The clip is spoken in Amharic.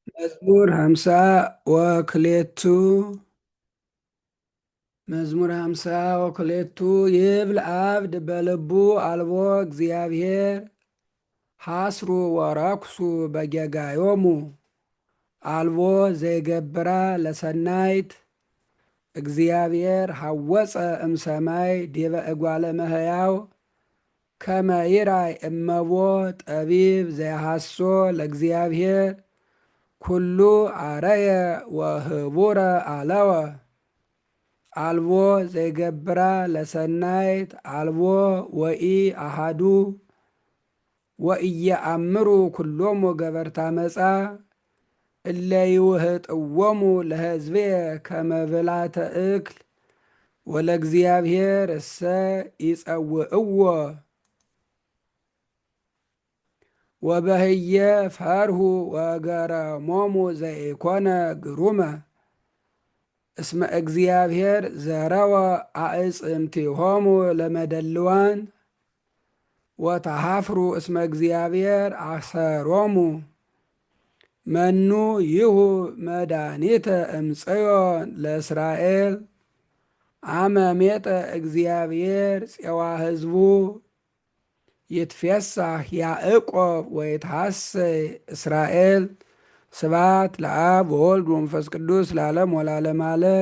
መዝሙር ሃምሳ ወክሌቱ መዝሙር ሃምሳ ወክሌቱ ይብል አብድ በልቡ አልቦ እግዚአብሔር ሐስሩ ወረኩሱ በጌጋዮሙ አልቦ ዘይገብራ ለሰናይት እግዚአብሔር ሐወፀ እምሰማይ ዲበ እጓለ እመሕያው ከመ ይራይ እመቦ ጠቢብ ዘይሃሶ ለእግዚአብሔር ኩሉ አረየ ወህቡረ አለወ አልቦ ዘይገብራ ለሰናይት አልቦ ወኢ አሃዱ ወኢየአምሩ ኩሎሙ ገበርታ መጻ እለ ይውህጥዎሙ ለሕዝብየ ከመ ብላተ እክል ወለእግዚአብሔር እሰ ይጸውዕዎ ወበህየ ፈርሁ ወገረሞሙ ዘኢኮነ ግሩመ እስመ እግዚአብሔር ዘረወ አዕጽምቲሆሙ ለመደልዋን ወተሃፍሩ እስመ እግዚአብሔር አሰሮሙ መኑ ይሁ መድኃኒተ እምጽዮን ለእስራኤል አመ ሜጠ እግዚአብሔር ፄዋ ሕዝቡ ይትፌሳህ ያዕቆብ ወይትሐሰይ እስራኤል። ስብሐት ለአብ ወወልድ ወመንፈስ ቅዱስ ለዓለም ወለዓለመ ዓለም።